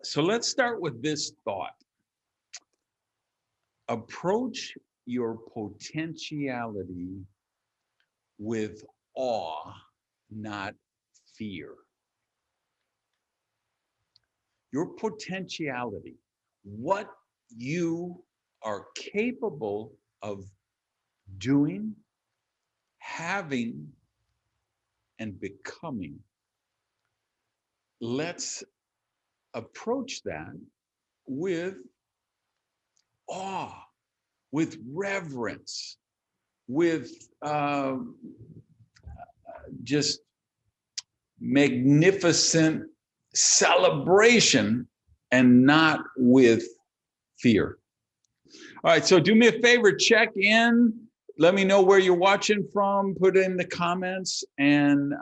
So let's start with this thought. Approach your potentiality with awe, not fear. Your potentiality, what you are capable of doing, having, and becoming. Let's approach that with awe, with reverence, with just magnificent celebration, and not with fear. All right, so do me a favor, check in. Let me know where you're watching from. Put it in the comments, and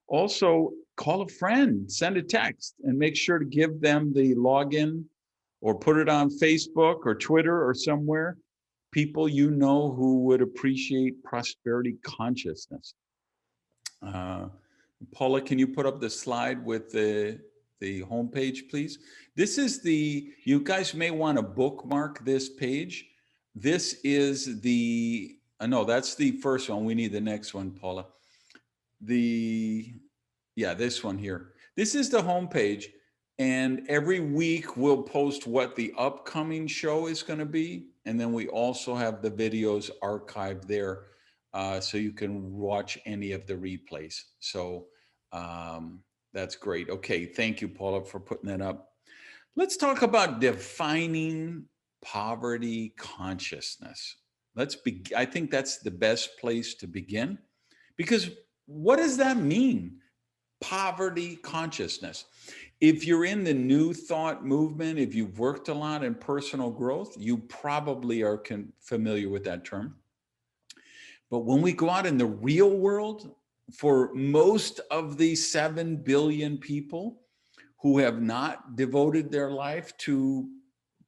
also call a friend, send a text, and make sure to give them the login or put it on Facebook or Twitter or somewhere. People you know who would appreciate prosperity consciousness. Paula, can you put up the slide with the homepage, please? This is you guys may want to bookmark this page. This is no, that's the first one. We need the next one, Paula. Yeah, this one here. This is the homepage. And every week we'll post what the upcoming show is going to be. And then we also have the videos archived there. So you can watch any of the replays. So that's great. Okay, thank you, Paula, for putting that up. Let's talk about defining poverty consciousness. I think that's the best place to begin, because what does that mean? Poverty consciousness. If you're in the new thought movement, if you've worked a lot in personal growth, you probably are familiar with that term. But when we go out in the real world, for most of the 7 billion people who have not devoted their life to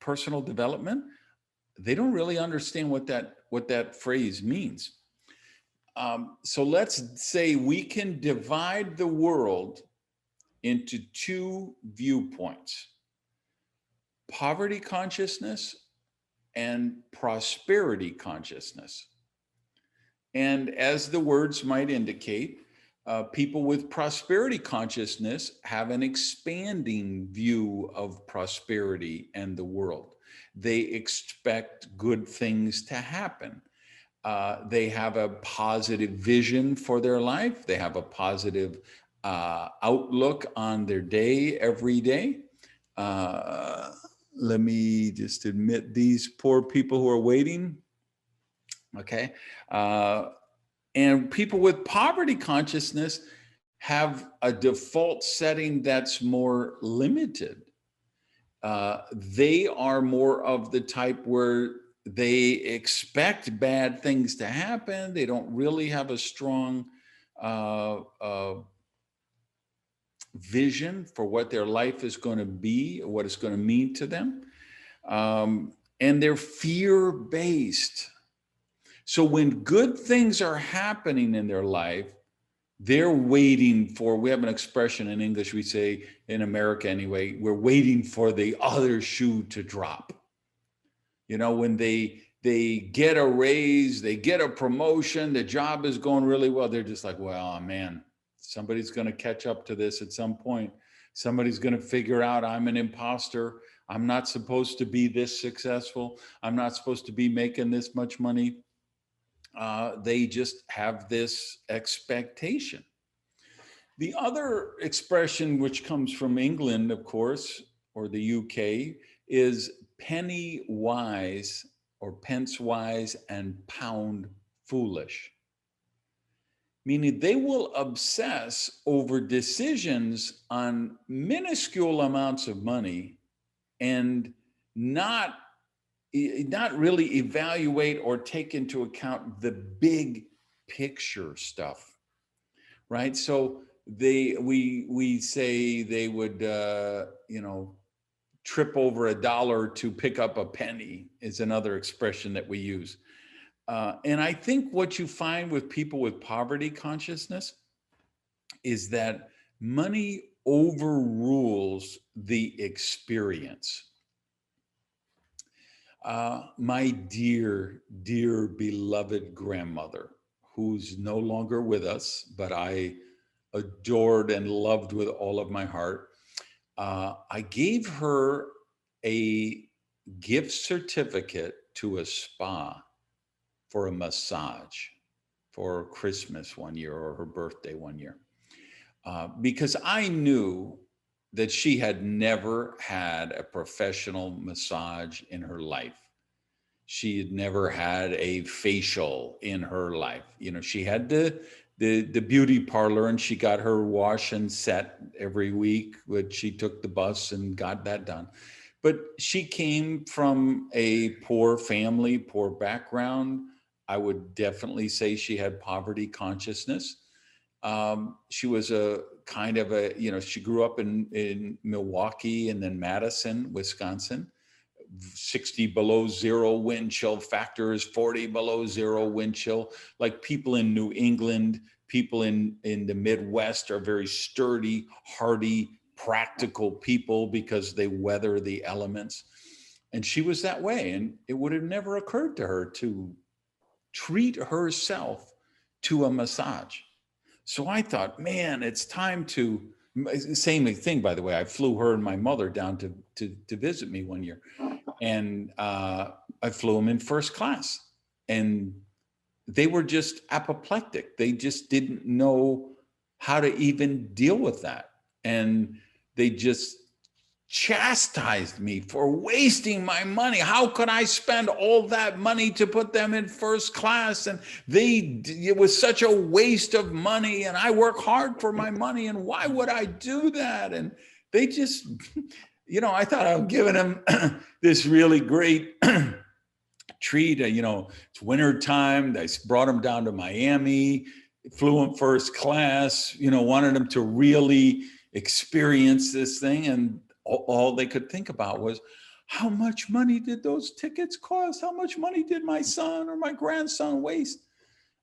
personal development, they don't really understand what that phrase means. So let's say we can divide the world into two viewpoints: poverty consciousness and prosperity consciousness. And as the words might indicate, people with prosperity consciousness have an expanding view of prosperity and the world. They expect good things to happen. They have a positive vision for their life. They have a positive outlook on their day every day. Let me just admit these poor people who are waiting. Okay. And people with poverty consciousness have a default setting that's more limited. They are more of the type where they expect bad things to happen. They don't really have a strong vision for what their life is going to be, what it's going to mean to them. And they're fear-based. So when good things are happening in their life, they're waiting for, we have an expression in English, we say in America anyway, we're waiting for the other shoe to drop. You know, when they get a raise, they get a promotion, the job is going really well, they're just like, well, man, somebody's going to catch up to this at some point. Somebody's going to figure out I'm an imposter. I'm not supposed to be this successful. I'm not supposed to be making this much money. They just have this expectation. The other expression, which comes from England, of course, or the UK, is penny wise or pence wise and pound foolish. Meaning they will obsess over decisions on minuscule amounts of money and not really evaluate or take into account the big picture stuff, right? So we say they would trip over a dollar to pick up a penny is another expression that we use. And I think what you find with people with poverty consciousness is that money overrules the experience. My dear, dear beloved grandmother, who's no longer with us, but I adored and loved with all of my heart, I gave her a gift certificate to a spa for a massage for Christmas one year or her birthday one year, because I knew that she had never had a professional massage in her life. She had never had a facial in her life. You know, she had the beauty parlor, and she got her wash and set every week, which she took the bus and got that done. But she came from a poor family, poor background. I would definitely say she had poverty consciousness. She was a kind of a, you know, she grew up in Milwaukee and then Madison, Wisconsin. 60 below zero wind chill factors, 40 below zero wind chill. Like people in New England, people in the Midwest are very sturdy, hardy, practical people because they weather the elements. And she was that way. And it would have never occurred to her to treat herself to a massage. So I thought, man, it's time to, same thing, by the way, I flew her and my mother down to visit me one year. And I flew them in first class. And they were just apoplectic. They just didn't know how to even deal with that. And they just chastised me for wasting my money. How could I spend all that money to put them in first class? And it was such a waste of money. And I work hard for my money. And why would I do that? And they just, you know, I thought I was giving them this really great treat. You know, it's winter time. I brought them down to Miami, flew them first class, you know, wanted them to really experience this thing. And all they could think about was, how much money did those tickets cost? How much money did my son or my grandson waste?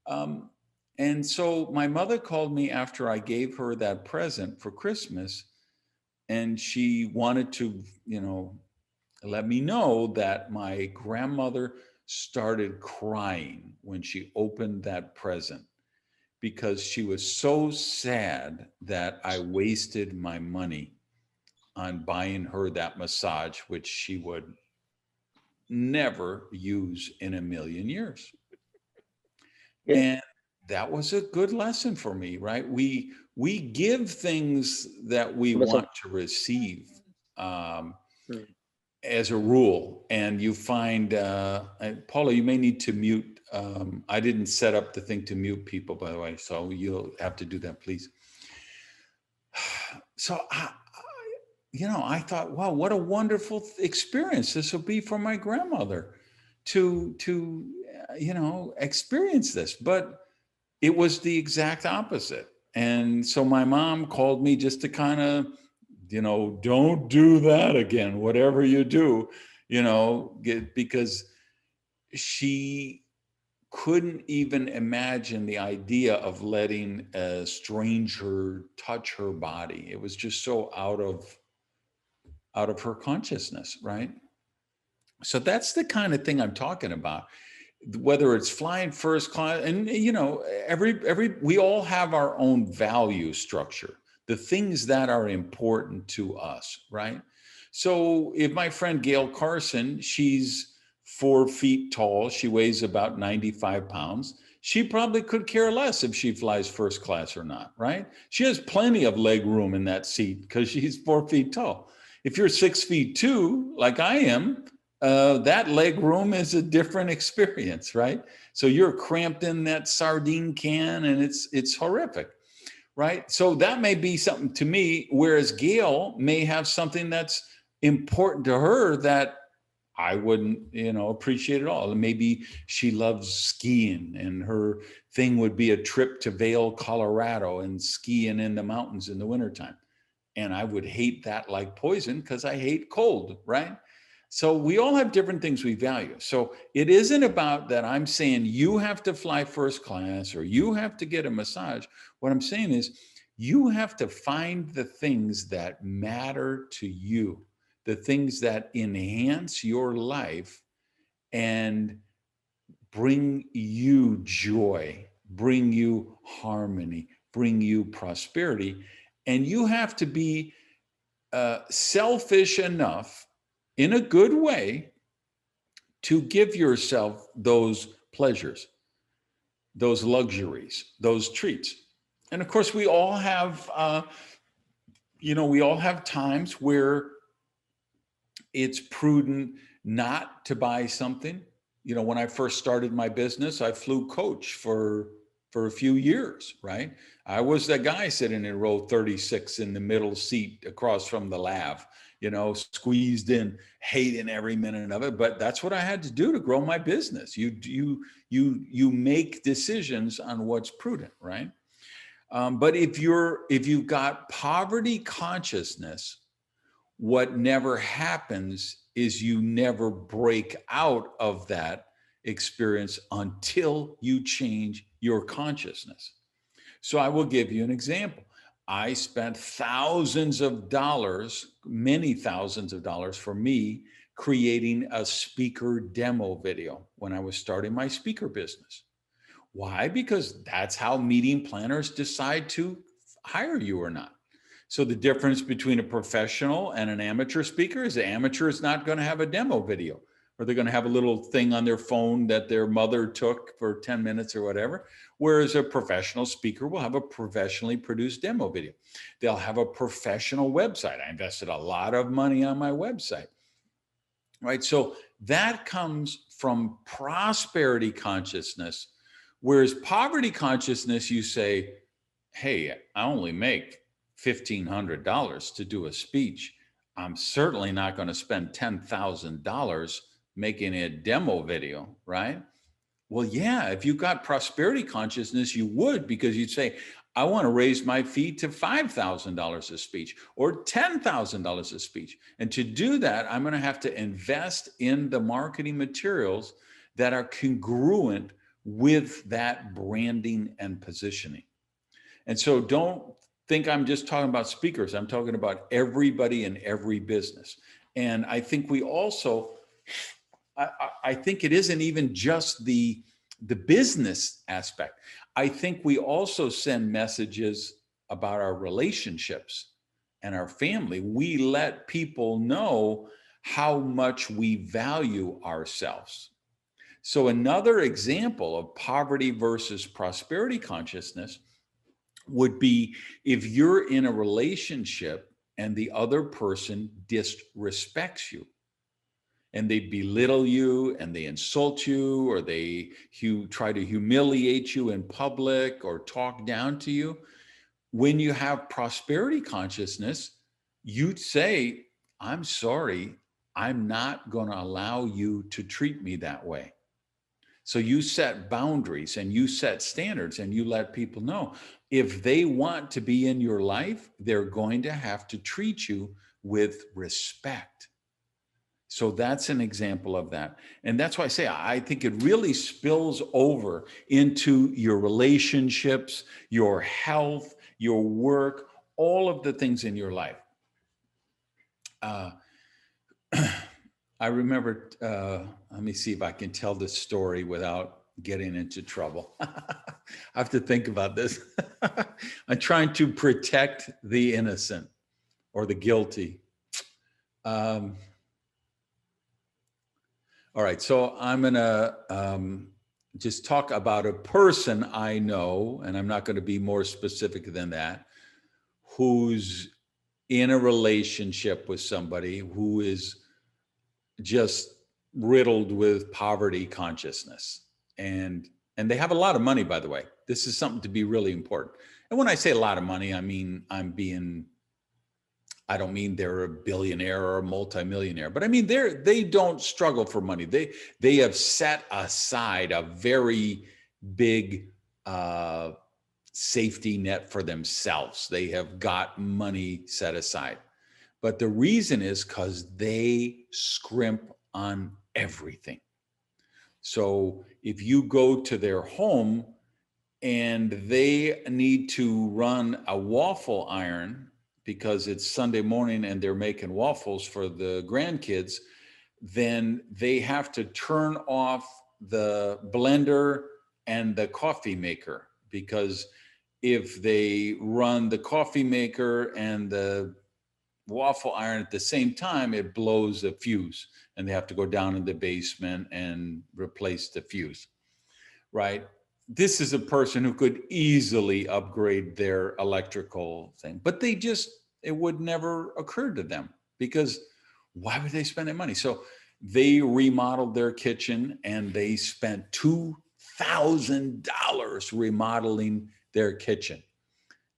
And so my mother called me after I gave her that present for Christmas. And she wanted to, you know, let me know that my grandmother started crying when she opened that present because she was so sad that I wasted my money on buying her that massage, which she would never use in a million years. Yeah. And that was a good lesson for me, right? We give things that we But want so, to receive, mm, as a rule. And you find, Paula, you may need to mute. I didn't set up the thing to mute people, by the way, so you'll have to do that, please. So you know, I thought, wow, what a wonderful experience this will be for my grandmother to you know, experience this. But it was the exact opposite. And so my mom called me just to kind of, you know, don't do that again, whatever you do, you know, because she couldn't even imagine the idea of letting a stranger touch her body. It was just so out of her consciousness, right? So that's the kind of thing I'm talking about. Whether it's flying first class, and you know, every we all have our own value structure, the things that are important to us, right? So if my friend Gail Carson, she's 4 feet tall, she weighs about 95 pounds. She probably could care less if she flies first class or not, right? She has plenty of leg room in that seat because she's 4 feet tall. If you're 6 feet two, like I am, that leg room is a different experience, right? So you're cramped in that sardine can, and it's horrific, right? So that may be something to me, whereas Gail may have something that's important to her that I wouldn't, you know, appreciate at all. Maybe she loves skiing, and her thing would be a trip to Vail, Colorado, and skiing in the mountains in the wintertime. And I would hate that like poison because I hate cold, right? So we all have different things we value. So it isn't about that I'm saying you have to fly first class or you have to get a massage. What I'm saying is You have to find the things that matter to you, the things that enhance your life and bring you joy, bring you harmony, bring you prosperity. And you have to be selfish enough in a good way to give yourself those pleasures, those luxuries, those treats. And of course, we all have, we all have times where it's prudent not to buy something. When I first started my business, I flew coach for a few years, right? I was the guy sitting in row 36 in the middle seat across from the lav, squeezed in, hating every minute of it. But that's what I had to do to grow my business. You make decisions on what's prudent, right? But if you've got poverty consciousness, what never happens is you never break out of that experience until you change your consciousness. So I will give you an example. I spent thousands of dollars, many thousands of dollars for me creating a speaker demo video when I was starting my speaker business. Why? Because that's how meeting planners decide to hire you or not. So the difference between a professional and an amateur speaker is the amateur is not going to have a demo video, or they're going to have a little thing on their phone that their mother took for 10 minutes or whatever. Whereas a professional speaker will have a professionally produced demo video. They'll have a professional website. I invested a lot of money on my website, right? So that comes from prosperity consciousness. Whereas poverty consciousness, you say, hey, I only make $1,500 to do a speech. I'm certainly not going to spend $10,000 making a demo video, right? Well, yeah, if you got prosperity consciousness, you would, because you'd say, I want to raise my fee to $5,000 a speech or $10,000 a speech. And to do that, I'm going to have to invest in the marketing materials that are congruent with that branding and positioning. And so don't think I'm just talking about speakers. I'm talking about everybody in every business. And I think we also, I think it isn't even just the business aspect. I think we also send messages about our relationships and our family. We let people know how much we value ourselves. So another example of poverty versus prosperity consciousness would be if you're in a relationship and the other person disrespects you and they belittle you and they insult you, or they try to humiliate you in public or talk down to you. When you have prosperity consciousness, you'd say, I'm sorry, I'm not going to allow you to treat me that way. So you set boundaries and you set standards and you let people know if they want to be in your life, they're going to have to treat you with respect. So that's an example of that. And that's why I say, I think it really spills over into your relationships, your health, your work, all of the things in your life. I remember, let me see if I can tell this story without getting into trouble. I have to think about this. I'm trying to protect the innocent or the guilty. All right, so I'm gonna just talk about a person I know, and I'm not gonna be more specific than that, who's in a relationship with somebody who is just riddled with poverty consciousness. And they have a lot of money, by the way. This is something to be really important. And when I say a lot of money, I mean, I don't mean they're a billionaire or a multimillionaire, but I mean, they don't struggle for money. They have set aside a very big safety net for themselves. They have got money set aside. But the reason is because they scrimp on everything. So if you go to their home, and they need to run a waffle iron because it's Sunday morning and they're making waffles for the grandkids, then they have to turn off the blender and the coffee maker, because if they run the coffee maker and the waffle iron at the same time, it blows a fuse and they have to go down in the basement and replace the fuse, right? This is a person who could easily upgrade their electrical thing, but it would never occur to them, because why would they spend that money? So they remodeled their kitchen and they spent $2,000 remodeling their kitchen.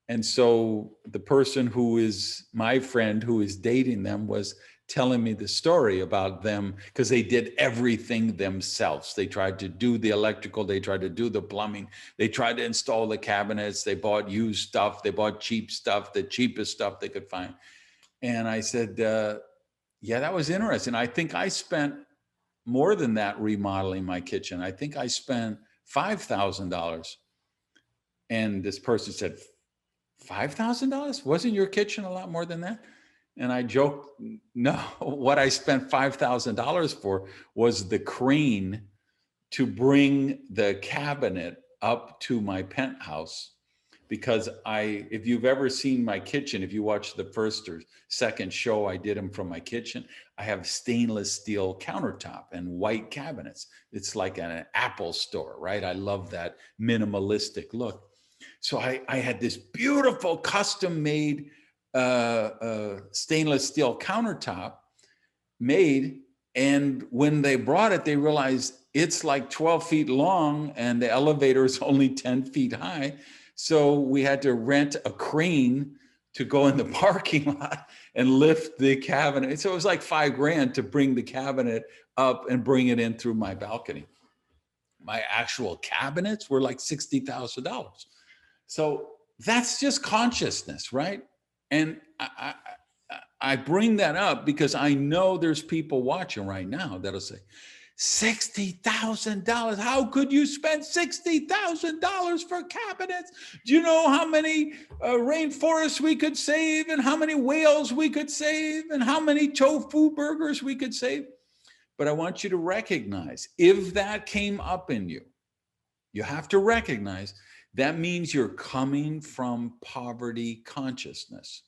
And so the person who is my friend who is dating them was telling me the story about them, because they did everything themselves. They tried to do the electrical, they tried to do the plumbing, they tried to install the cabinets, they bought used stuff, they bought cheap stuff, the cheapest stuff they could find. And I said, yeah, that was interesting. I think I spent more than that remodeling my kitchen. I think I spent $5,000. And this person said, $5,000? Wasn't your kitchen a lot more than that? And I joked, no, what I spent $5,000 for was the crane to bring the cabinet up to my penthouse. Because if you've ever seen my kitchen, if you watch the first or second show I did them from my kitchen, I have stainless steel countertop and white cabinets. It's like an Apple store, right? I love that minimalistic look. So I had this beautiful custom made stainless steel countertop made. And when they brought it, they realized it's like 12 feet long and the elevator is only 10 feet high. So we had to rent a crane to go in the parking lot and lift the cabinet. So it was like $5,000 to bring the cabinet up and bring it in through my balcony. My actual cabinets were like $60,000. So that's just consciousness, right? And I bring that up because I know there's people watching right now that'll say, $60,000. How could you spend $60,000 for cabinets? Do you know how many rainforests we could save, and how many whales we could save, and how many tofu burgers we could save? But I want you to recognize, if that came up in you, you have to recognize that means you're coming from poverty consciousness,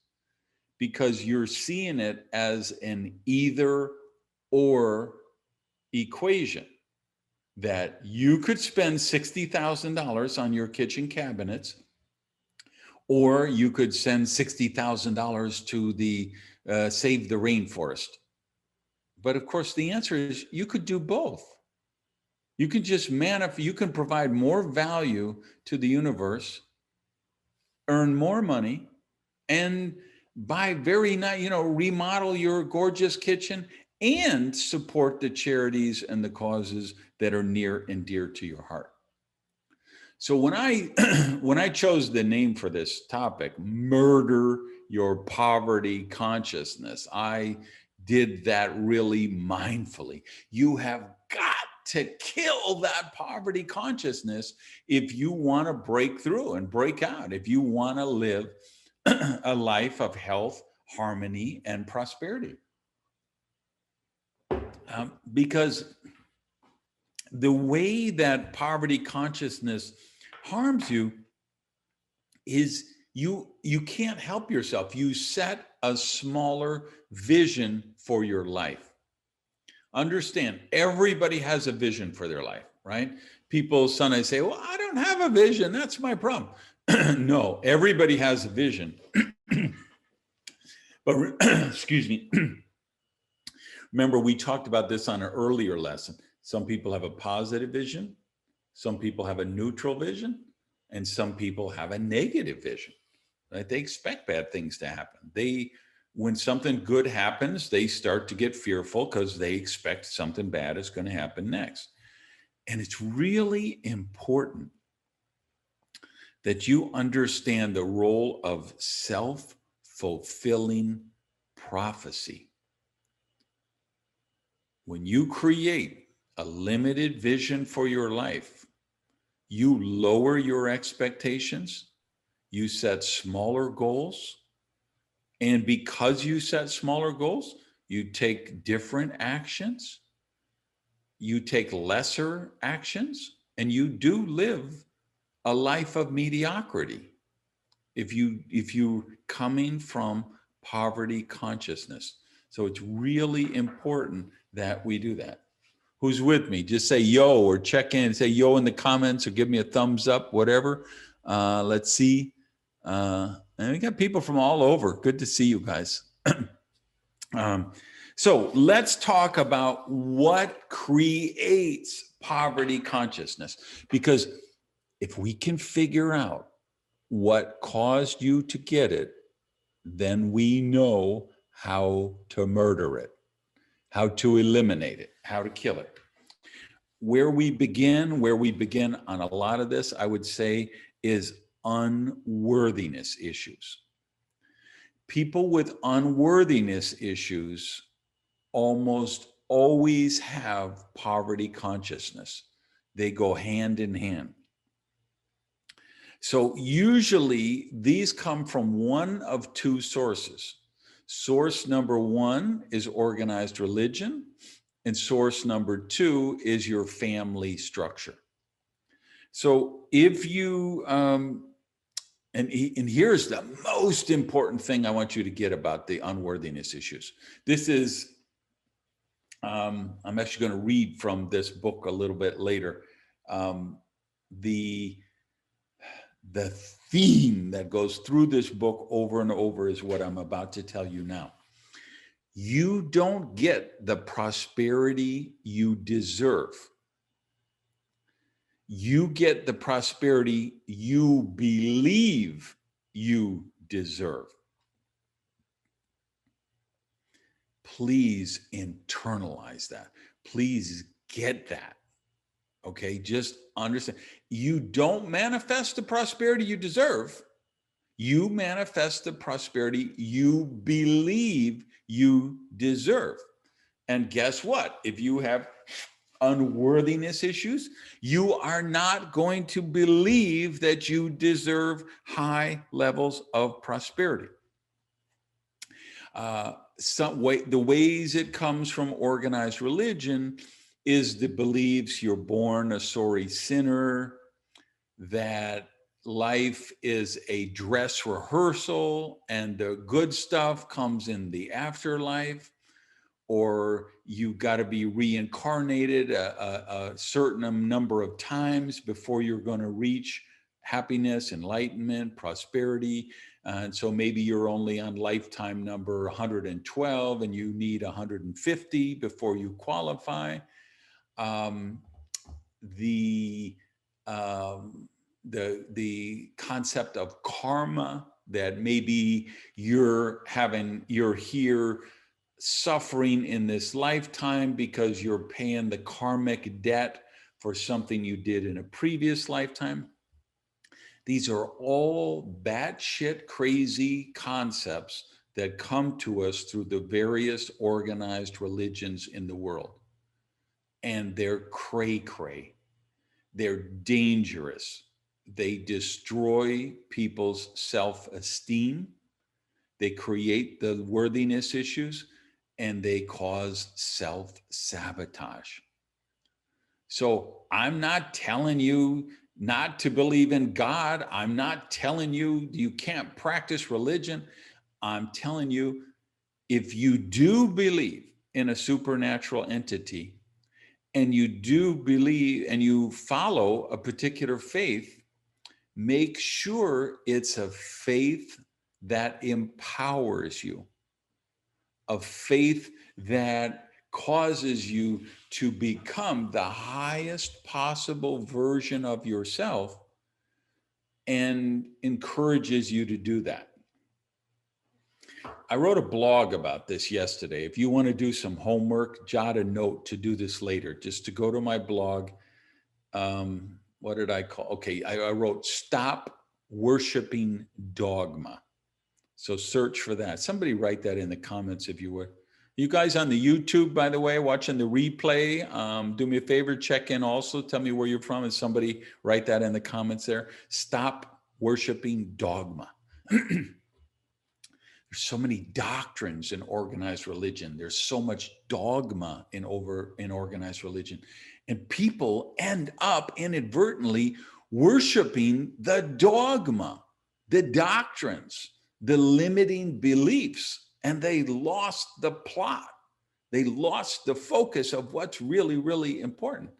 because you're seeing it as an either or equation, that you could spend $60,000 on your kitchen cabinets, or you could send $60,000 to the save the rainforest. But of course, the answer is you could do both. You can just you can provide more value to the universe, earn more money, and buy very nice, remodel your gorgeous kitchen and support the charities and the causes that are near and dear to your heart. So when I when I chose the name for this topic, murder your poverty consciousness, I did that really mindfully. You have got to kill that poverty consciousness if you want to break through and break out, if you want to live a life of health, harmony, and prosperity. Because the way that poverty consciousness harms you is you can't help yourself. You set a smaller vision for your life. Understand, everybody has a vision for their life, right? People sometimes say, well, I don't have a vision. That's my problem. No, everybody has a vision. But excuse me. Remember, we talked about this on an earlier lesson. Some people have a positive vision. Some people have a neutral vision. And some people have a negative vision, right? They expect bad things to happen. When something good happens, they start to get fearful because they expect something bad is going to happen next. And it's really important that you understand the role of self-fulfilling prophecy. When you create a limited vision for your life, You lower your expectations, you set smaller goals, and because you set smaller goals, you take different actions, you take lesser actions, and you do live a life of mediocrity. If you coming from poverty consciousness. So it's really important that we do that. Who's with me? Just say yo or check in, say yo in the comments or give me a thumbs up, whatever. Let's see. And we got people from all over. Good to see you guys. So let's talk about what creates poverty consciousness. Because if we can figure out what caused you to get it, then we know how to murder it, how to eliminate it, how to kill it. Where we begin on a lot of this, I would say, is unworthiness issues. People with unworthiness issues almost always have poverty consciousness. They go hand in hand. So usually these come from one of two sources. Source number one is organized religion, and source number two is your family structure. So if you, and here's the most important thing I want you to get about the unworthiness issues. This is, I'm actually going to read from this book a little bit later. The theme that goes through this book over and over is what I'm about to tell you now. You don't get the prosperity you deserve. You get the prosperity you believe you deserve. Please internalize that. Please get that. Okay, just understand. You don't manifest the prosperity you deserve. You manifest the prosperity you believe you deserve. And guess what? If you have unworthiness issues, you are not going to believe that you deserve high levels of prosperity. The ways it comes from organized religion is the beliefs you're born a sorry sinner, that life is a dress rehearsal and the good stuff comes in the afterlife, or you got to be reincarnated a certain number of times before you're going to reach happiness, enlightenment, prosperity. And so maybe you're only on lifetime number 112 and you need 150 before you qualify. The concept of karma, that maybe you're here suffering in this lifetime because you're paying the karmic debt for something you did in a previous lifetime. These are all batshit crazy concepts that come to us through the various organized religions in the world. And they're cray-cray. They're dangerous. They destroy people's self-esteem. They create the worthiness issues, and they cause self-sabotage. So I'm not telling you not to believe in God. I'm not telling you you can't practice religion. I'm telling you, if you do believe in a supernatural entity, and you do believe and you follow a particular faith, make sure it's a faith that empowers you, a faith that causes you to become the highest possible version of yourself and encourages you to do that. I wrote a blog about this yesterday. If you want to do some homework, jot a note to do this later, just to go to my blog. What did I call? Okay, I wrote Stop Worshiping Dogma. So search for that. Somebody write that in the comments if you would. You guys on the YouTube, by the way, watching the replay, do me a favor, check in also. Tell me where you're from, and somebody write that in the comments there. Stop worshiping dogma. There's so many doctrines in organized religion. There's so much dogma in organized religion. And people end up inadvertently worshiping the dogma, the doctrines, the limiting beliefs, and they lost the plot. They lost the focus of what's really, really important.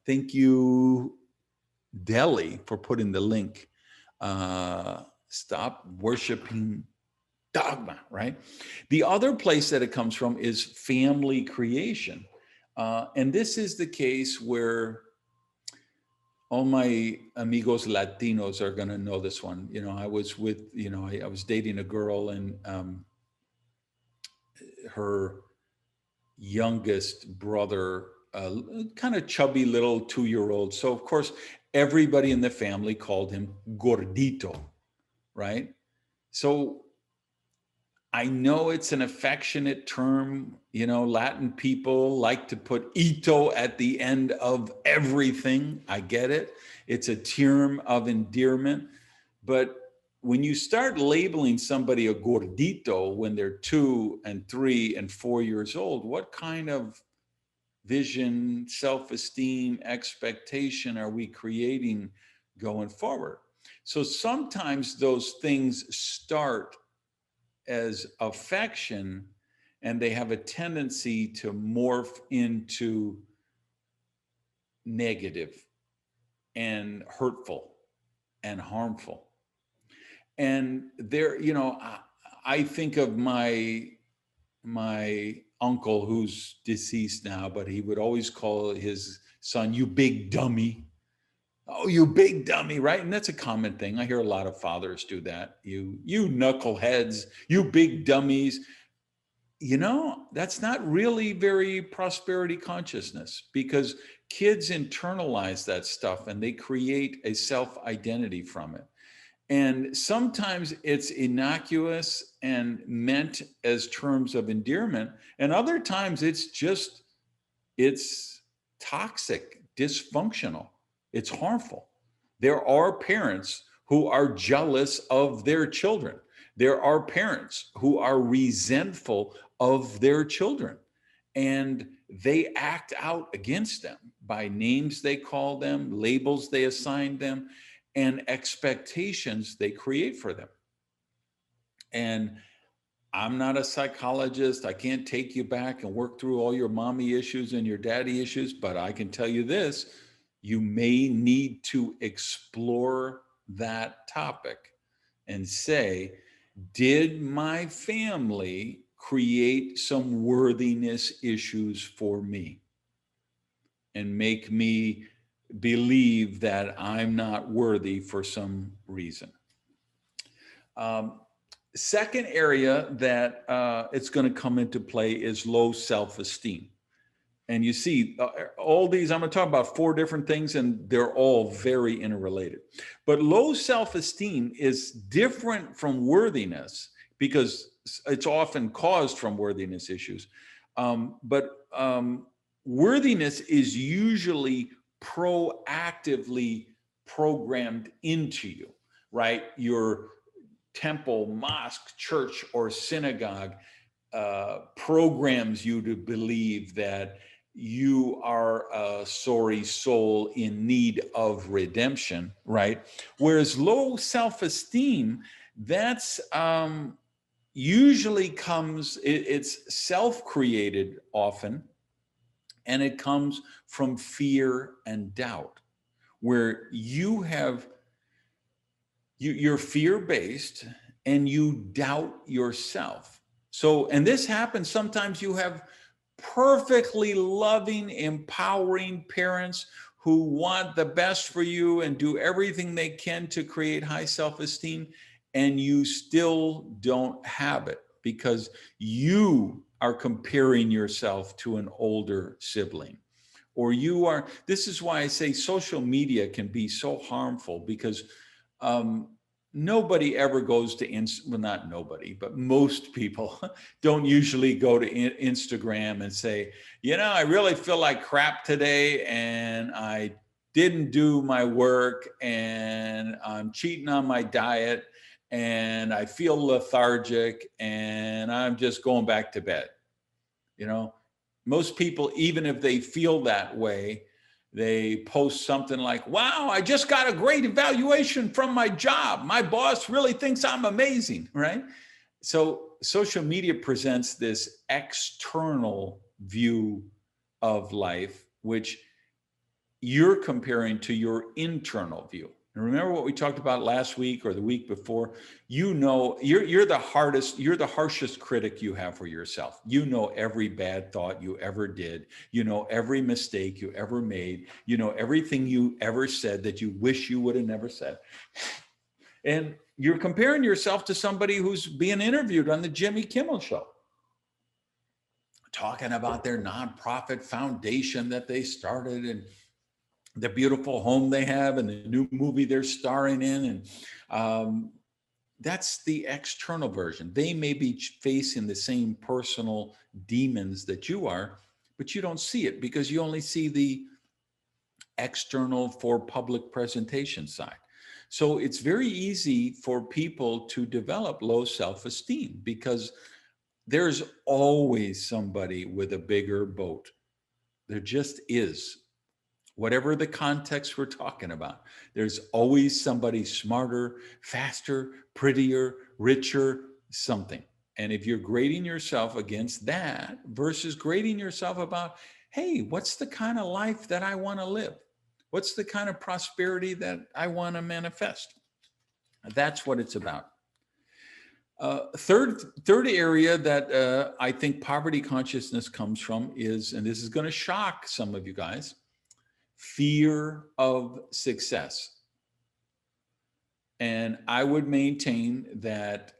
Thank you, Delhi, for putting the link. Stop worshiping dogma, right? The other place that it comes from is family creation. And this is the case where all my amigos Latinos are going to know this one. You know, I was with, you know, I was dating a girl, and her youngest brother, kind of chubby little 2-year-old. So of course, everybody in the family called him Gordito, right? So I know it's an affectionate term. You know, Latin people like to put ito at the end of everything. I get it. It's a term of endearment. But when you start labeling somebody a gordito when they're 2 and 3 and 4 years old, what kind of vision, self-esteem, expectation are we creating going forward? So sometimes those things start as affection, and they have a tendency to morph into negative and hurtful and harmful. And there, you know, I think of my uncle, who's deceased now, but he would always call his son, "You big dummy." Oh, you big dummy, right? And that's a common thing. I hear a lot of fathers do that. You knuckleheads, you big dummies. You know, that's not really very prosperity consciousness, because kids internalize that stuff and they create a self-identity from it. And sometimes it's innocuous and meant as terms of endearment. And other times it's toxic, dysfunctional, it's harmful. There are parents who are jealous of their children. There are parents who are resentful of their children, and they act out against them by names they call them, labels they assign them, and expectations they create for them. And I'm not a psychologist. I can't take you back and work through all your mommy issues and your daddy issues, but I can tell you this: you may need to explore that topic and say, did my family create some worthiness issues for me and make me believe that I'm not worthy for some reason? Second area that it's going to come into play is low self-esteem. And you see all these, I'm going to talk about 4 different things, and they're all very interrelated. But low self-esteem is different from worthiness because it's often caused from worthiness issues. But worthiness is usually proactively programmed into you, right? Your temple, mosque, church, or synagogue programs you to believe that you are a sorry soul in need of redemption, right? Whereas low self-esteem, that's usually comes, it's self-created often, and it comes from fear and doubt, where you're fear-based and you doubt yourself. So, and this happens sometimes. You have perfectly loving, empowering parents who want the best for you and do everything they can to create high self-esteem, and you still don't have it because you are comparing yourself to an older sibling. Or this is why I say social media can be so harmful, because nobody ever goes to well, not nobody, but most people don't usually go to Instagram and say, I really feel like crap today and I didn't do my work and I'm cheating on my diet and I feel lethargic and I'm just going back to bed. You know, most people, even if they feel that way, they post something like, wow, I just got a great evaluation from my job. My boss really thinks I'm amazing, right? So social media presents this external view of life, which you're comparing to your internal view. And remember what we talked about last week or the week before? You're the harshest critic you have for yourself. You know every bad thought you ever did. You know every mistake you ever made. You know everything you ever said that you wish you would have never said. And you're comparing yourself to somebody who's being interviewed on the Jimmy Kimmel show, talking about their nonprofit foundation that they started and the beautiful home they have and the new movie they're starring in. And that's the external version. They may be facing the same personal demons that you are, but you don't see it because you only see the external for public presentation side. So it's very easy for people to develop low self-esteem because there's always somebody with a bigger boat. There just is. Whatever the context we're talking about, there's always somebody smarter, faster, prettier, richer, something. And if you're grading yourself against that versus grading yourself about, hey, what's the kind of life that I want to live? What's the kind of prosperity that I want to manifest? That's what it's about. Third area that I think poverty consciousness comes from is, and this is going to shock some of you guys, fear of success. And I would maintain that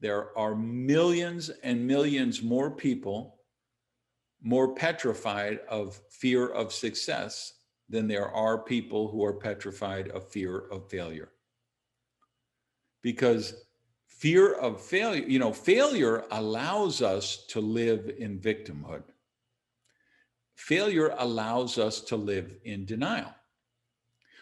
there are millions and millions more people more petrified of fear of success than there are people who are petrified of fear of failure. Because fear of failure, failure allows us to live in victimhood. Failure allows us to live in denial.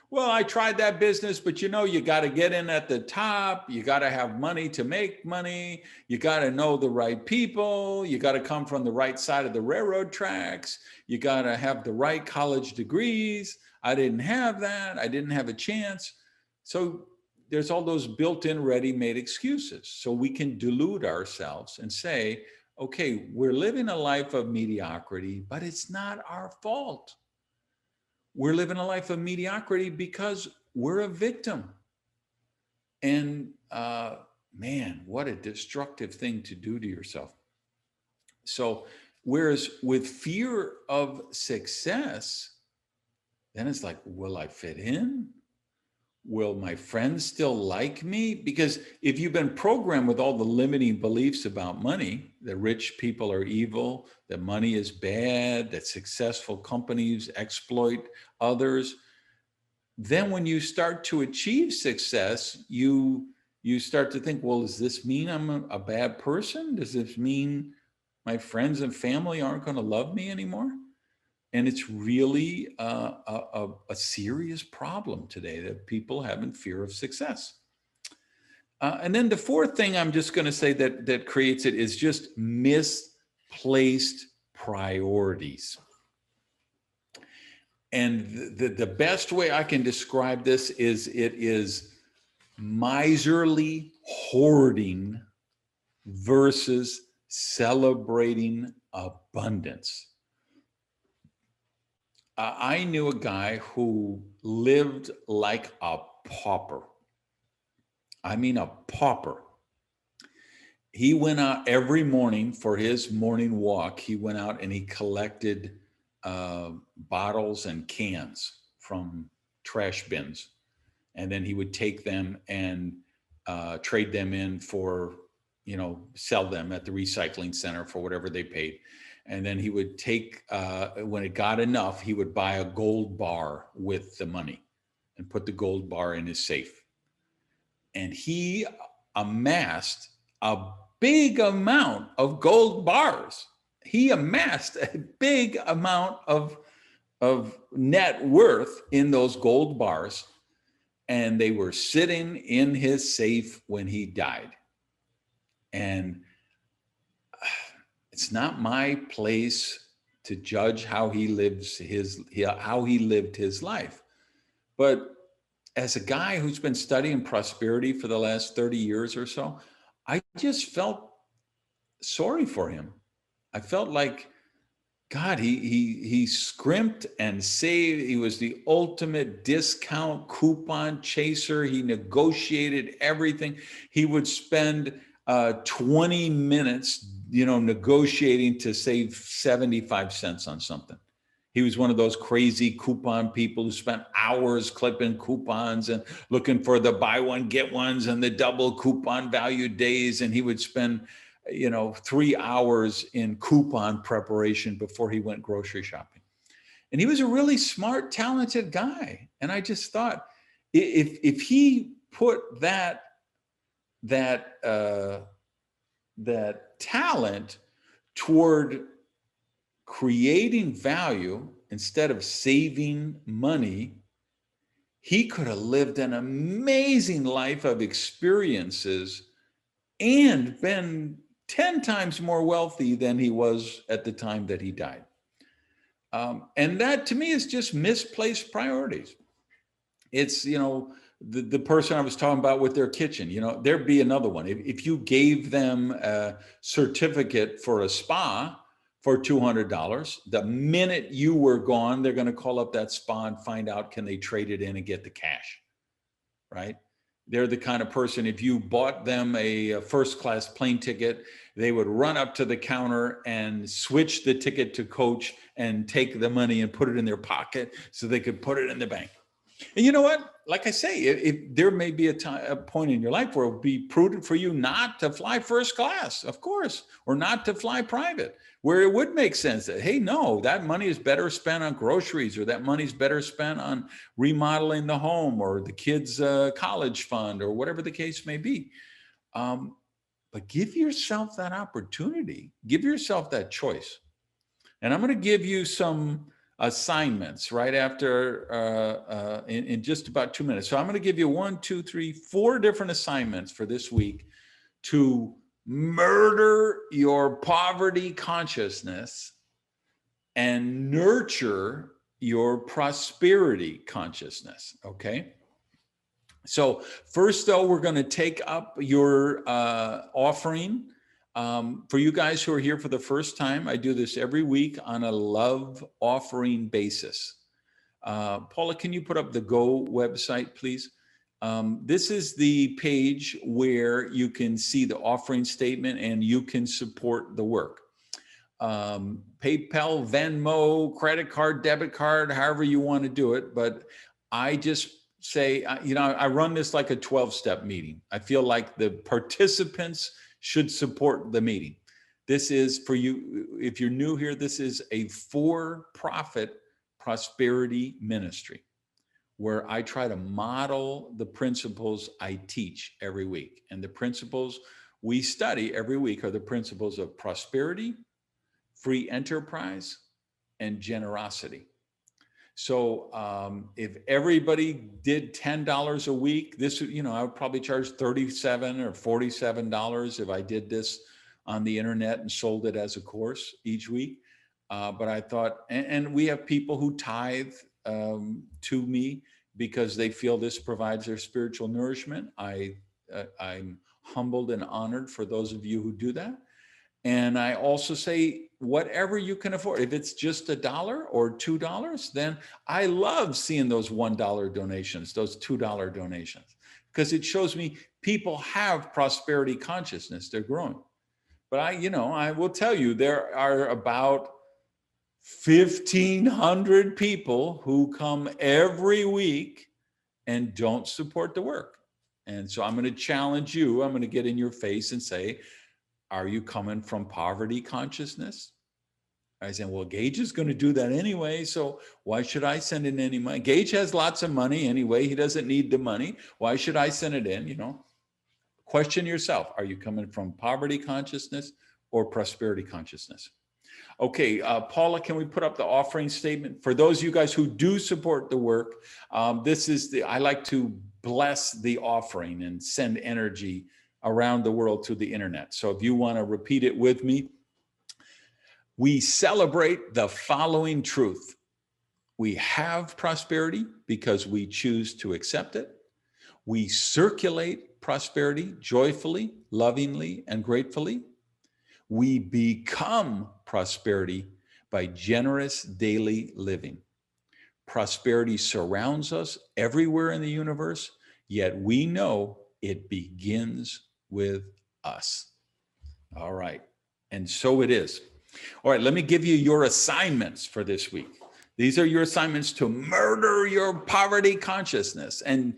Well, I tried that business, but you got to get in at the top. You got to have money to make money. You got to know the right people. You got to come from the right side of the railroad tracks. You got to have the right college degrees. I didn't have that. I didn't have a chance. So there's all those built-in ready-made excuses. So we can delude ourselves and say, okay, we're living a life of mediocrity, but it's not our fault. We're living a life of mediocrity because we're a victim. And man, what a destructive thing to do to yourself. So whereas with fear of success, then it's like, will I fit in? Will my friends still like me? Because if you've been programmed with all the limiting beliefs about money, that rich people are evil, that money is bad, that successful companies exploit others, then when you start to achieve success, you start to think, well, does this mean I'm a bad person? Does this mean my friends and family aren't going to love me anymore? And it's really a serious problem today that people have in fear of success. And then the fourth thing I'm just going to say that creates it is just misplaced priorities. And the best way I can describe this is it is miserly hoarding versus celebrating abundance. I knew a guy who lived like a pauper. I mean, a pauper. He went out every morning for his morning walk. He went out and he collected bottles and cans from trash bins. And then he would take them and trade them in for, sell them at the recycling center for whatever they paid. And then he would take, when it got enough, he would buy a gold bar with the money and put the gold bar in his safe. and he amassed a big amount of gold bars. He amassed a big amount of net worth in those gold bars, and they were sitting in his safe when he died. And it's not my place to judge how he lived his life. But as a guy who's been studying prosperity for the last 30 years or so, I just felt sorry for him. I felt like, God, he scrimped and saved. He was the ultimate discount coupon chaser. He negotiated everything. He would spend 20 minutes, negotiating to save 75 cents on something. He was one of those crazy coupon people who spent hours clipping coupons and looking for the buy one, get ones and the double coupon value days. And he would spend 3 hours in coupon preparation before he went grocery shopping. And he was a really smart, talented guy. And I just thought, if he put that talent toward creating value instead of saving money, he could have lived an amazing life of experiences and been 10 times more wealthy than he was at the time that he died. And that to me is just misplaced priorities. It's, the person I was talking about with their kitchen, there'd be another one. If you gave them a certificate for a spa for $200, the minute you were gone, they're going to call up that spa and find out, can they trade it in and get the cash, right? They're the kind of person, if you bought them a first-class plane ticket, they would run up to the counter and switch the ticket to coach and take the money and put it in their pocket so they could put it in the bank. And you know what? Like I say, if there may be a point in your life where it would be prudent for you not to fly first class, of course, or not to fly private, where it would make sense that, hey, no, that money is better spent on groceries, or that money's better spent on remodeling the home or the kids' college fund, or whatever the case may be. But give yourself that opportunity. Give yourself that choice. And I'm going to give you some assignments right after in just about 2 minutes. So I'm going to give you 1, 2, 3, 4 different assignments for this week to murder your poverty consciousness and nurture your prosperity consciousness. Okay. So first, though, we're going to take up your offering. For you guys who are here for the first time, I do this every week on a love offering basis. Paula, can you put up the Go website, please? This is the page where you can see the offering statement and you can support the work. PayPal, Venmo, credit card, debit card, however you want to do it. But I just say, I run this like a 12-step meeting. I feel like the participants should support the meeting. This is for you. If you're new here, this is a for-profit prosperity ministry where I try to model the principles I teach every week. And the principles we study every week are the principles of prosperity, free enterprise, and generosity. So if everybody did $10 a week, this, I would probably charge $37 or $47 if I did this on the internet and sold it as a course each week. But I thought, and we have people who tithe to me because they feel this provides their spiritual nourishment. I'm humbled and honored for those of you who do that. And I also say, whatever you can afford, if it's just $1 or $2, then I love seeing those $1 donations, those $2 donations, because it shows me people have prosperity consciousness. They're growing. But I will tell you, there are about 1,500 people who come every week and don't support the work. And so I'm going to challenge you. I'm going to get in your face and say, are you coming from poverty consciousness? I said, well, Gage is going to do that anyway, so why should I send in any money? Gage has lots of money anyway. He doesn't need the money. Why should I send it in? Question yourself. Are you coming from poverty consciousness or prosperity consciousness? Okay, Paula, can we put up the offering statement? For those of you guys who do support the work, I like to bless the offering and send energy around the world to the internet. So if you want to repeat it with me, we celebrate the following truth. We have prosperity because we choose to accept it. We circulate prosperity joyfully, lovingly, and gratefully. We become prosperity by generous daily living. Prosperity surrounds us everywhere in the universe, yet we know it begins with us. All right. And so it is. All right, let me give you your assignments for this week. These are your assignments to murder your poverty consciousness and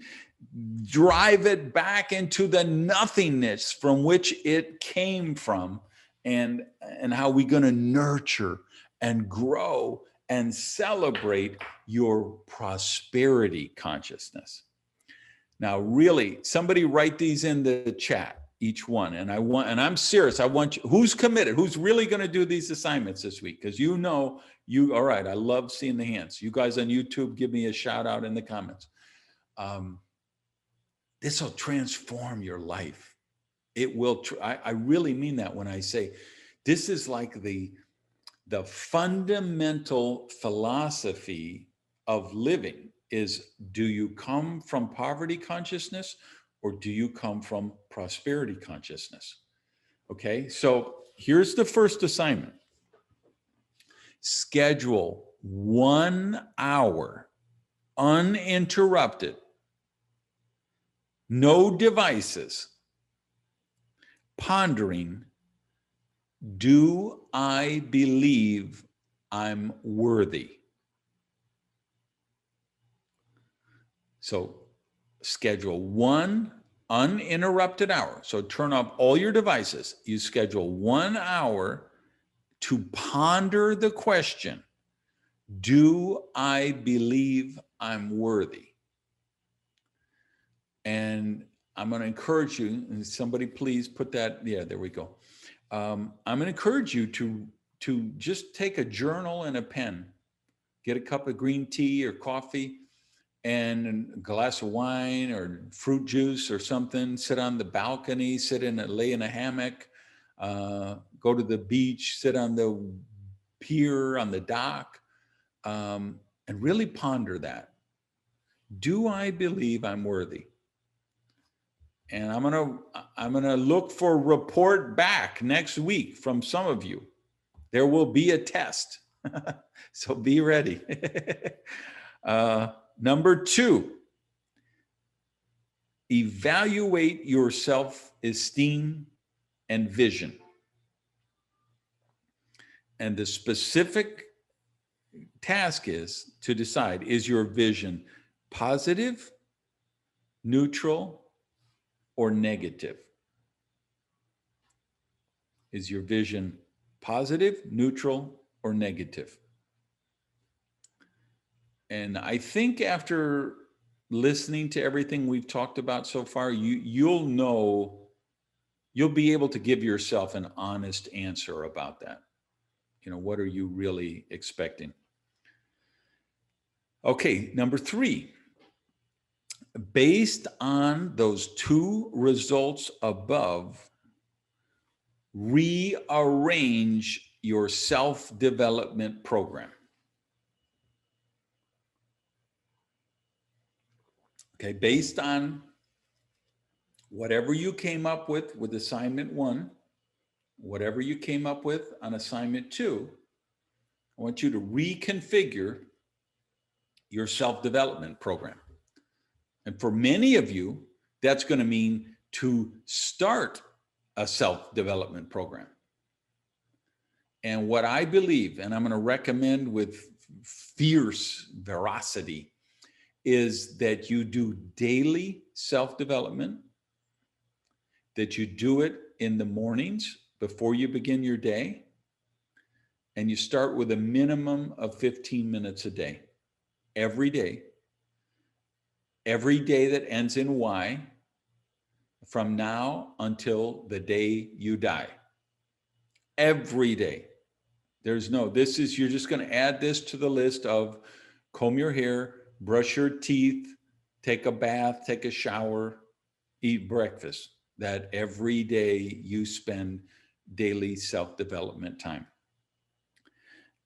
drive it back into the nothingness from which it came from, and how we're going to nurture and grow and celebrate your prosperity consciousness. Now, really, somebody write these in the chat, each one. And I'm serious. I want you, who's committed, who's really going to do these assignments this week? Because all right, I love seeing the hands. You guys on YouTube, give me a shout out in the comments. This will transform your life. It will. I really mean that when I say this is like the fundamental philosophy of living is, do you come from poverty consciousness or do you come from prosperity consciousness? Okay, so here's the first assignment. Schedule 1 hour uninterrupted, no devices, pondering, do I believe I'm worthy? So schedule 1 uninterrupted hour. So turn off all your devices. You schedule 1 hour to ponder the question, do I believe I'm worthy? And I'm going to encourage you, and somebody please put that, yeah, there we go. I'm going to encourage you to just take a journal and a pen, get a cup of green tea or coffee and a glass of wine or fruit juice or something, sit on the balcony, lay in a hammock, go to the beach, sit on the pier, on the dock, and really ponder that. Do I believe I'm worthy? And I'm gonna look for a report back next week from some of you. There will be a test, so be ready. Number 2, evaluate your self-esteem and vision. And the specific task is to decide, is your vision positive, neutral, or negative? Is your vision positive, neutral, or negative? And I think after listening to everything we've talked about so far, you'll be able to give yourself an honest answer about that. What are you really expecting? Okay, number 3. Based on those 2 results above, rearrange your self-development program. Okay, based on whatever you came up with assignment 1, whatever you came up with on assignment 2, I want you to reconfigure your self-development program. And for many of you, that's going to mean to start a self-development program. And what I believe, and I'm going to recommend with fierce veracity, is that you do daily self-development, that you do it in the mornings before you begin your day, and you start with a minimum of 15 minutes a day, every day that ends in Y, from now until the day you die. Every day. You're just going to add this to the list of comb your hair, brush your teeth, take a bath, take a shower, eat breakfast. That every day you spend daily self-development time.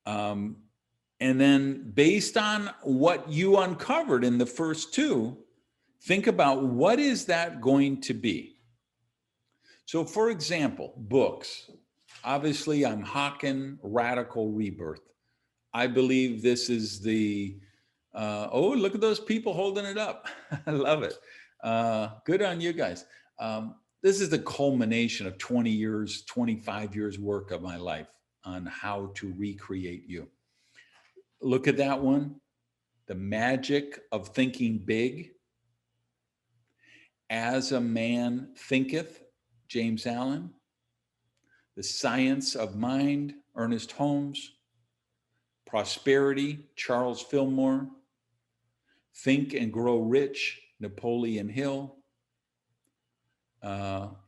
And then based on what you uncovered in the first two, think about what is that going to be? So for example, books. Obviously, I'm hawking Radical Rebirth. I believe this is the, oh, look at those people holding it up. I love it. Good on you guys. This is the culmination of 20 years, 25 years work of my life on how to recreate you. Look at that one. The magic of thinking big. As a man thinketh, James Allen. The Science of Mind, Ernest Holmes. Prosperity, Charles Fillmore. Think and Grow Rich, Napoleon Hill.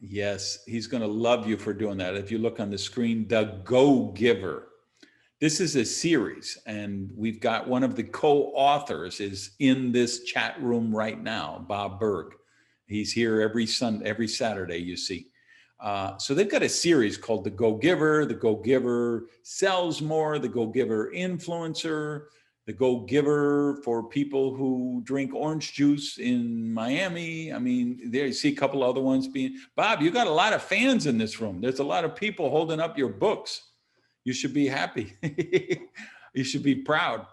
Yes, he's going to love you for doing that. If you look on the screen, The Go-Giver. This is a series, and we've got one of the co-authors is in this chat room right now, Bob Berg. He's here every Saturday, you see. So they've got a series called The Go-Giver. The Go-Giver sells more. The Go-Giver influencer. The Go-Giver for people who drink orange juice in Miami. I mean, there you see a couple other ones being. Bob, you got a lot of fans in this room. There's a lot of people holding up your books. You should be happy. You should be proud.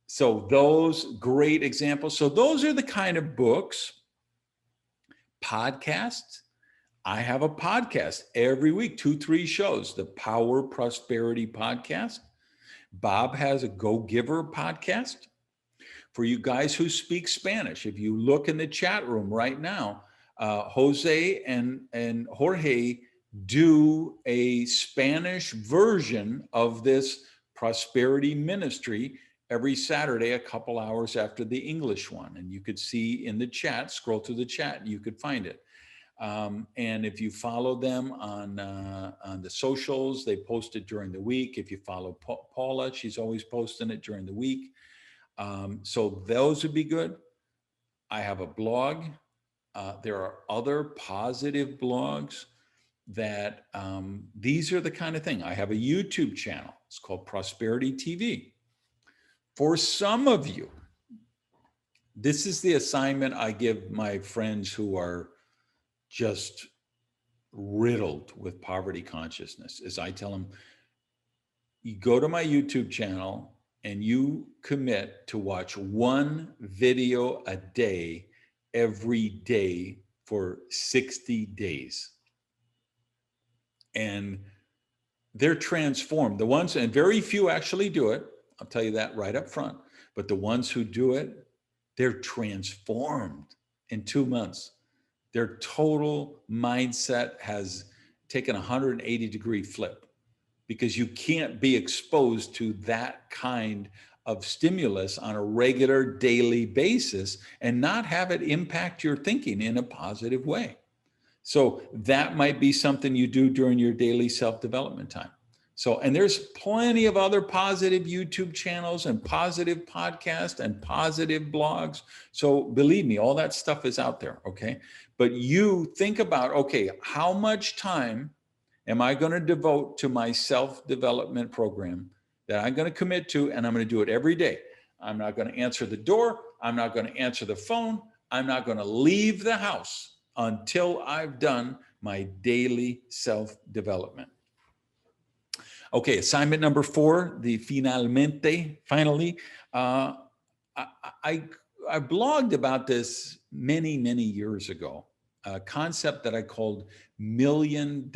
So those great examples. So those are the kind of books, podcasts. I have a podcast every week, 2-3 shows, the Power Prosperity Podcast. Bob has a Go-Giver podcast. For you guys who speak Spanish, if you look in the chat room right now, Jose and Jorge do a Spanish version of this prosperity ministry every Saturday, a couple hours after the English one. And you could see in the chat, scroll through the chat, you could find it. And if you follow them on the socials, they post it during the week. If you follow Paula, she's always posting it during the week. So those would be good. I have a blog. There are other positive blogs that these are the kind of thing. I have a YouTube channel. It's called Prosperity TV. For some of you, this is the assignment I give my friends who are just riddled with poverty consciousness, is I tell them, you go to my YouTube channel and you commit to watch one video a day, every day for 60 days. And they're transformed. The ones, and very few actually do it, I'll tell you that right up front, but the ones who do it, they're transformed in 2 months. Their total mindset has taken a 180-degree flip, because you can't be exposed to that kind of stimulus on a regular daily basis and not have it impact your thinking in a positive way. So that might be something you do during your daily self-development time. So, and there's plenty of other positive YouTube channels and positive podcasts and positive blogs. So believe me, all that stuff is out there, okay? But you think about, okay, how much time am I going to devote to my self-development program that I'm going to commit to, and I'm going to do it every day. I'm not going to answer the door. I'm not going to answer the phone. I'm not going to leave the house until I've done my daily self-development. Okay, assignment number 4, the finally. I blogged about this many, many years ago, a concept that I called $1 Million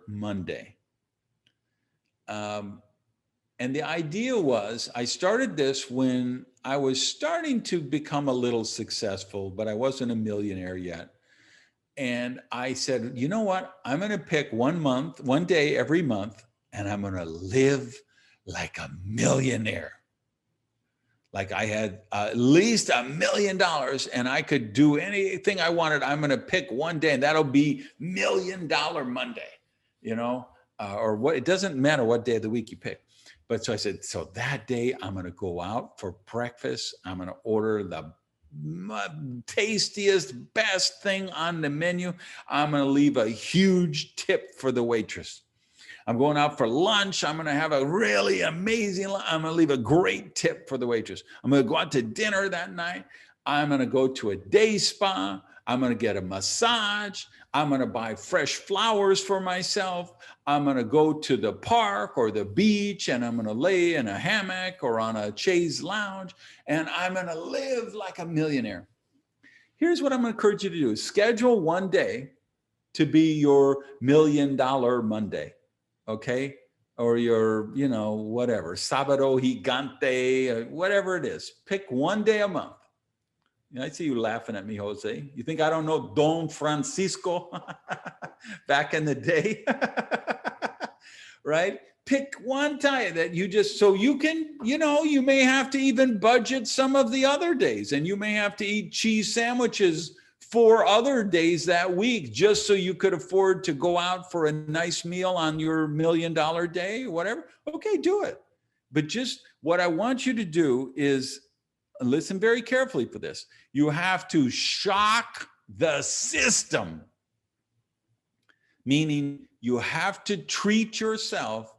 Monday. And the idea was, I started this when I was starting to become a little successful, but I wasn't a millionaire yet. And I said, you know what? I'm going to pick one day every month. and I'm going to live like a millionaire. Like I had at least $1 million and I could do anything I wanted. I'm going to pick one day and that'll be $1 Million Monday, or what, it doesn't matter what day of the week you pick. But so I said, so that day I'm going to go out for breakfast. I'm going to order the tastiest, best thing on the menu. I'm going to leave a huge tip for the waitress. I'm going out for lunch. I'm going to have a really amazing lunch. I'm going to leave a great tip for the waitress. I'm going to go out to dinner that night. I'm going to go to a day spa. I'm going to get a massage. I'm going to buy fresh flowers for myself. I'm going to go to the park or the beach, and I'm going to lay in a hammock or on a chaise lounge, and I'm going to live like a millionaire. Here's what I'm going to encourage you to do. Schedule one day to be your $1 Million Monday. Okay. Or your, whatever, Sábado Gigante, whatever it is. Pick one day a month. I see you laughing at me, Jose. You think I don't know Don Francisco back in the day? Right? Pick one time that you just, so you can, you may have to even budget some of the other days, and you may have to eat cheese sandwiches 4 other days that week just so you could afford to go out for a nice meal on your $1 Million day, whatever. Okay, do it. But just what I want you to do is listen very carefully for this. You have to shock the system, meaning you have to treat yourself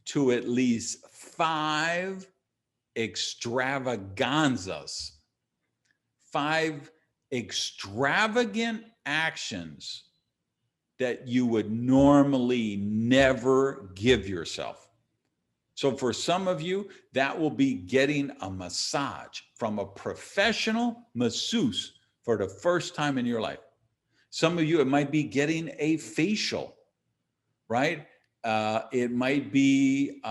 to at least 5 extravaganzas, 5 extravagant actions that you would normally never give yourself. So for some of you, that will be getting a massage from a professional masseuse for the first time in your life. Some of you, it might be getting a facial, right? It might be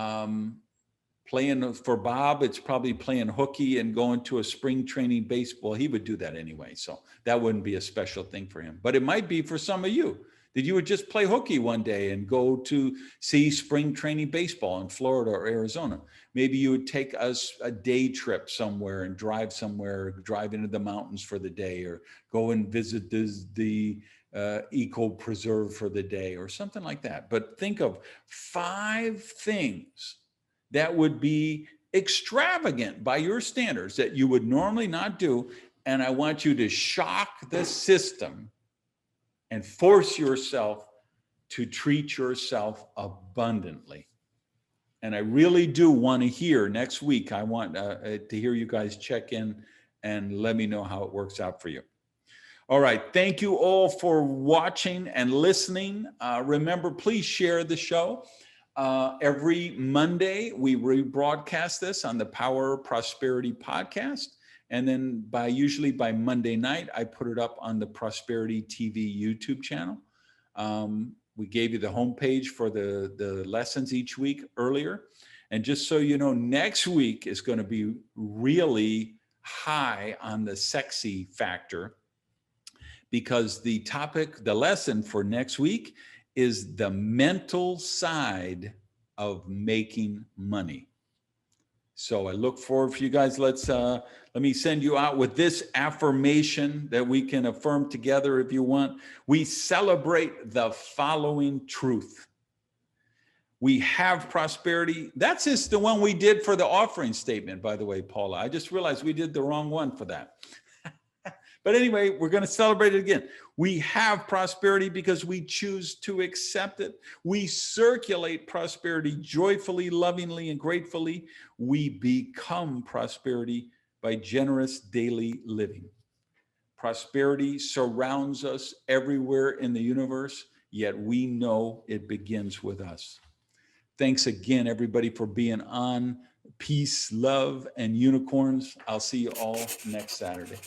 playing, for Bob, it's probably playing hooky and going to a spring training baseball. He would do that anyway, so that wouldn't be a special thing for him. But it might be for some of you that you would just play hooky one day and go to see spring training baseball in Florida or Arizona. Maybe you would take a day trip somewhere and drive somewhere, drive into the mountains for the day, or go and visit the eco preserve for the day or something like that. But think of 5 things that would be extravagant by your standards that you would normally not do. And I want you to shock the system and force yourself to treat yourself abundantly. And I really do want to hear next week, I want to hear you guys check in and let me know how it works out for you. All right. Thank you all for watching and listening. Remember, please share the show. Every Monday, we rebroadcast this on the Power Prosperity podcast. And then usually by Monday night, I put it up on the Prosperity TV YouTube channel. We gave you the homepage for the lessons each week earlier. And just so you know, next week is going to be really high on the sexy factor, because the topic, the lesson for next week is the mental side of making money. So I look forward for you guys. Let me send you out with this affirmation that we can affirm together if you want. We celebrate the following truth. We have prosperity. That's just the one we did for the offering statement, by the way, Paula. I just realized we did the wrong one for that. But anyway, we're going to celebrate it again. We have prosperity because we choose to accept it. We circulate prosperity joyfully, lovingly, and gratefully. We become prosperity by generous daily living. Prosperity surrounds us everywhere in the universe, yet we know it begins with us. Thanks again, everybody, for being on. Peace, love, and unicorns. I'll see you all next Saturday.